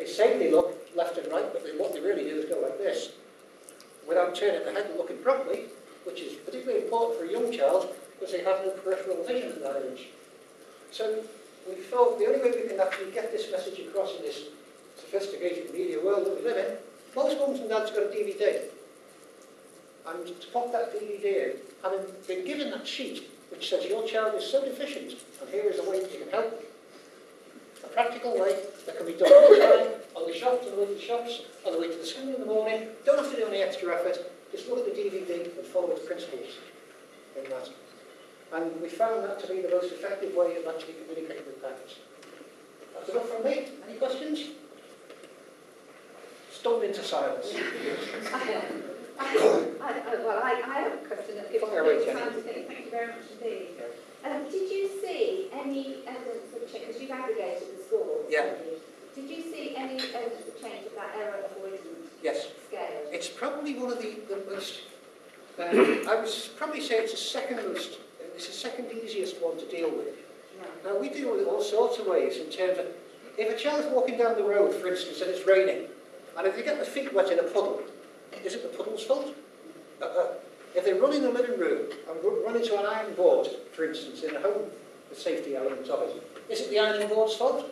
They say they look left and right, but what they really do is go like this, without turning their head and looking properly, which is particularly important for a young child, because they have no peripheral vision at that age. So we felt the only way we can actually get this message across in this sophisticated media world that we live in, most mums and dads got a DVD. And to pop that DVD in, having been given that sheet, which says your child is so deficient, and here is a way that you can help them. A practical way that can be done all the time, on the shops, on the way to the shops, on the way to the school in the morning. Don't have to do any extra effort. Just look at the DVD and follow the principles in that. And we found that to be the most effective way of actually communicating with parents. That's enough from me. Any questions? Stunned into silence. Well, I have a question that gives me time to think. Thank you very much indeed. Did you see any evidence of change? Because you've aggregated the scores. Yeah. Did you see any evidence of change of that error avoidance scale? It's probably one of the most, I would probably say it's the second most, it's the second easiest one to deal with. Right. Now we deal with it all sorts of ways in terms of, if a child's walking down the road, for instance, and it's raining, and if they get their feet wet in a puddle, is it the puddle's fault? If they run in the living room and run into an iron board, for instance, in a home, the safety element of it, is it the iron board's fault?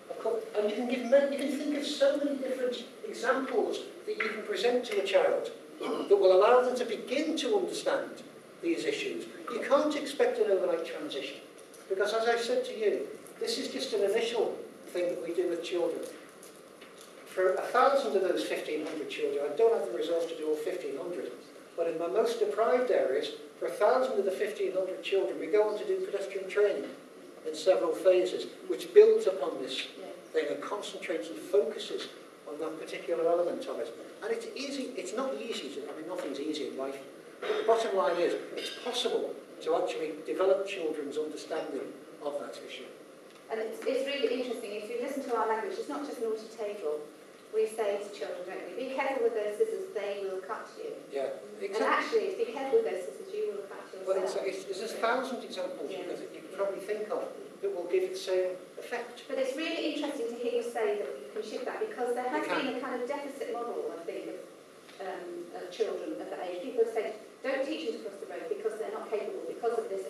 Of course. And you can think of so many different examples that you can present to a child that will allow them to begin to understand these issues. You can't expect an overnight transition, because as I said to you, this is just an initial thing that we do with children. For 1,000 of those 1,500 children, I don't have the resource to do all 1,500, but in my most deprived areas, for 1,000 of the 1,500 children, we go on to do pedestrian training in several phases, which builds upon this thing and concentrates and focuses on that particular element of it. And it's easy, it's not easy to, I mean, nothing's easy in life, but the bottom line is, it's possible to actually develop children's understanding of that issue. And it's really interesting, if you listen to our language, it's not just naughty table. We say to children, don't we, be careful with those scissors, they will cut you. Yeah, exactly. And actually, be careful with those scissors, you will cut yourself. Well, there's 1,000 examples that you can probably think of that will give the same effect. But it's really interesting to hear you say that you can shift that, because there has been a kind of deficit model, I think, of children at that age. People have said, don't teach them to cross the road because they're not capable, because of this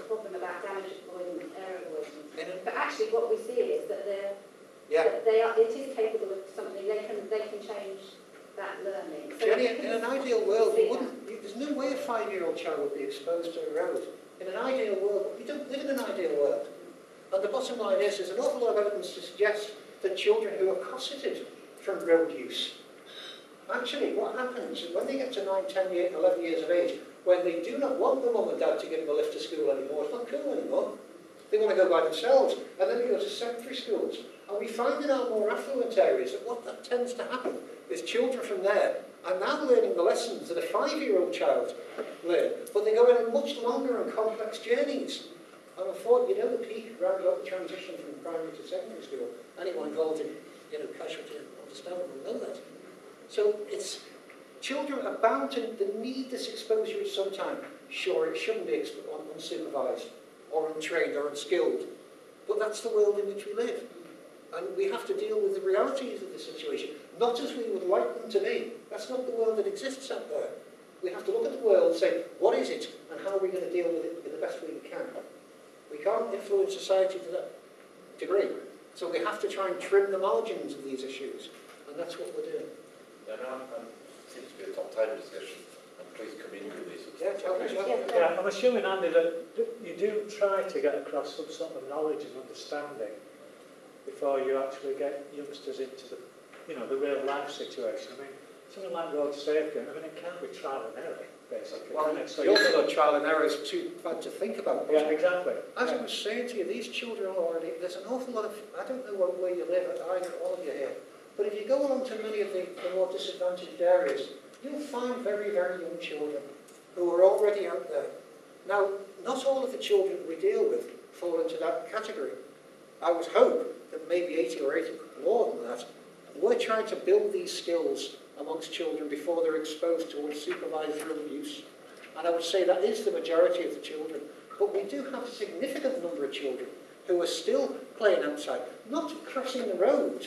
problem about damage avoidance, error avoidance. But actually what we see is that it is capable of something, they can change that learning. So Jenny, in an ideal world, there's no way a 5-year-old child would be exposed to a road. In an ideal world, we don't live in an ideal world. And the bottom line is, there's an awful lot of evidence to suggest that children who are cosseted from road use, actually what happens when they get to 9, 10, 11 years of age, when they do not want the mum and dad to give them a lift to school anymore, it's not cool anymore. They want to go by themselves, and then they go to secondary schools. And we find in our more affluent areas that what that tends to happen is children from there are now learning the lessons that a 5-year-old child learned, but they go on much longer and complex journeys. And I thought, you know, the peak round about the transition from primary to secondary school, anyone involved in, casualty and understanding will know that. So it's, children are bound to need this exposure at some time. Sure, it shouldn't be unsupervised or untrained or unskilled, but that's the world in which we live. And we have to deal with the realities of the situation, not as we would like them to be. That's not the world that exists out there. We have to look at the world and say, what is it, and how are we going to deal with it in the best way we can? We can't influence society to that degree. So we have to try and trim the margins of these issues, and that's what we're doing. Yeah, no, it seems to be a top-table discussion, and please come in with these. Yeah, I'm assuming, Andy, that you do try to get across some sort of knowledge and understanding before you actually get youngsters into the real life situation. I mean, something like road safety, I mean, it can be trial and error, basically. Well, so you also got trial and error is too bad to think about. Yeah, exactly. As I was saying to you, these children already, there's an awful lot of, I don't know where you live, either all of you here, but if you go along to many of the more disadvantaged areas, you'll find very, very young children who are already out there. Now, not all of the children we deal with fall into that category. I would hope that maybe 80 or 80 more than that. We're trying to build these skills amongst children before they're exposed to unsupervised road use. And I would say that is the majority of the children. But we do have a significant number of children who are still playing outside, not crossing the road,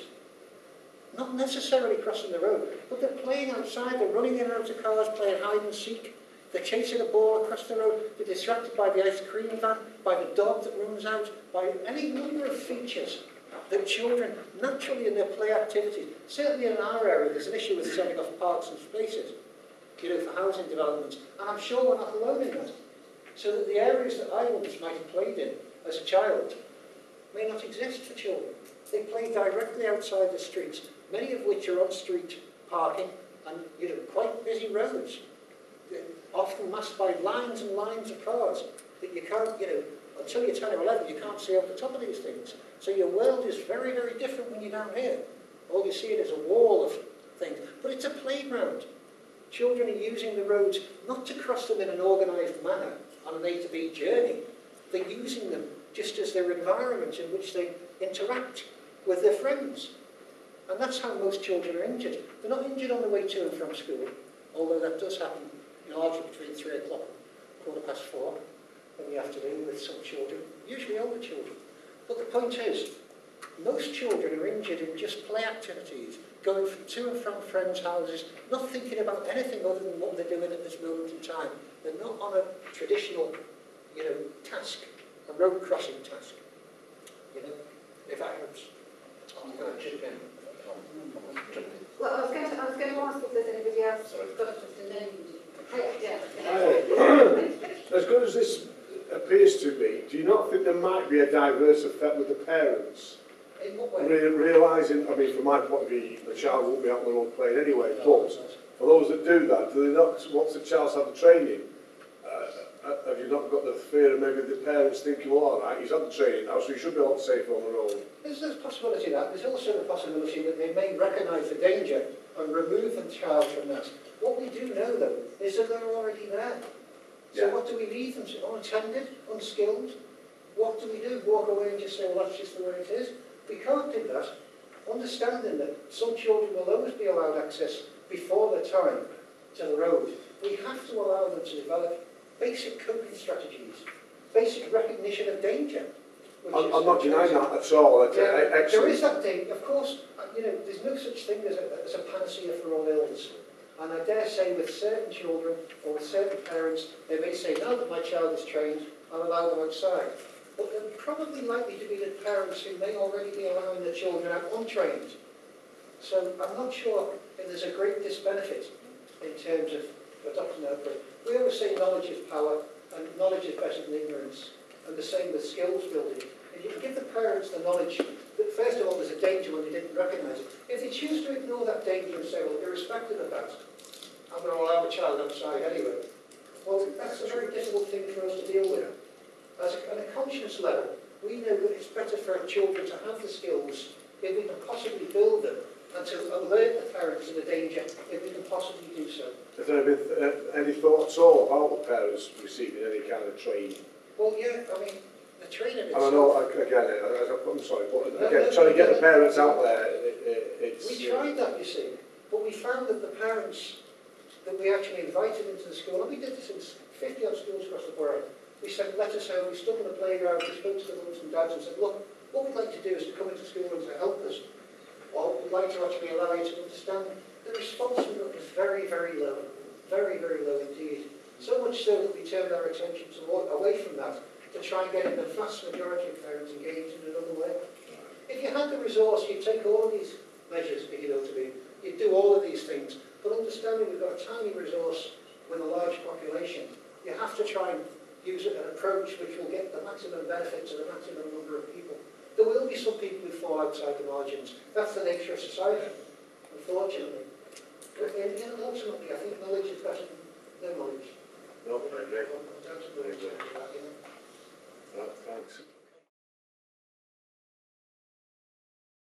not necessarily crossing the road, but they're playing outside, they're running in and out of cars, playing hide and seek, they're chasing a ball across the road, they're distracted by the ice cream van, by the dog that runs out, by any number of features that children naturally in their play activities, certainly in our area, there's an issue with setting off parks and spaces, for housing developments, and I'm sure we're not alone in that. So that the areas that I once might have played in as a child may not exist for children. They play directly outside the streets, many of which are on-street parking and quite busy roads, often masked by lines and lines of cars that you can't, until you're 10 or 11, you can't see over the top of these things. So your world is very, very different when you're down here. All you see it is a wall of things, but it's a playground. Children are using the roads not to cross them in an organised manner on an A to B journey. They're using them just as their environment in which they interact with their friends. And that's how most children are injured. They're not injured on the way to and from school, although that does happen largely between 3 o'clock and 4:15 in the afternoon with some children, usually older children. But the point is, most children are injured in just play activities, going to and from friends' houses, not thinking about anything other than what they're doing at this moment in time. They're not on a traditional, task, a road crossing task. If that helps. Well, I was going to ask if there's anybody else who's got a name. As good as this appears to be, do you not think there might be a diverse effect with the parents? In what way? Realising, I mean, from my point of view, the child won't be out on the road playing anyway, but for those that do that, do they not, once the child's had the training, have you not got the fear of maybe the parents thinking, well, all right, he's had the training now, so he should be a lot safer on the road? There's a possibility of that. There's also the possibility that they may recognise the danger and remove the child from that. What we do know, though, is that they're already there. So what do we leave them to? Unattended? Unskilled? What do we do? Walk away and just say, well, that's just the way it is? We can't do that. Understanding that some children will always be allowed access before their time to the road. We have to allow them to develop basic coping strategies, basic recognition of danger. I'm not denying that at all. There is that danger. Of course, there's no such thing as a panacea for all ills. And I dare say with certain children or with certain parents, they may say, now that my child is trained, I'll allow them outside. But they're probably likely to be the parents who may already be allowing their children out untrained. So I'm not sure if there's a great disbenefit in terms of adopting that approach. We always say knowledge is power, and knowledge is better than ignorance. And the same with skills building. If you can give the parents the knowledge that, first of all, there's a danger when they didn't recognise it. If they choose to ignore that danger and say, well, irrespective of that, I'm going to allow a child outside anyway, well, that's a very difficult thing for us to deal with. On a conscience level, we know that it's better for our children to have the skills if we can possibly build them, and to alert the parents of the danger if we can possibly do so. Has there been any thought at all about the parents receiving any kind of training? Well, yeah, I mean, the training And itself... I know, again, I'm sorry, but again, trying to get the parents out there, it's... We tried that, you see, but we found that the parents that we actually invited into the school, and we did this in 50-odd schools across the borough, we sent letters home, we stood on the playground, we spoke to the mums and dads and said, look, what we'd like to do is to come into school and to help us, or we'd like to actually allow you to understand. The response from them was very, very low. Very, very low indeed. So much so that we turned our attention away from that to try and get the vast majority of parents engaged in another way. If you had the resource, you'd take all of these measures, you'd do all of these things, but understanding we've got a tiny resource with a large population, you have to try and use an approach which will get the maximum benefit to the maximum number of people. There will be some people who fall outside the margins. That's the nature of society, unfortunately. But ultimately, I think knowledge is better than no knowledge. No, I agree.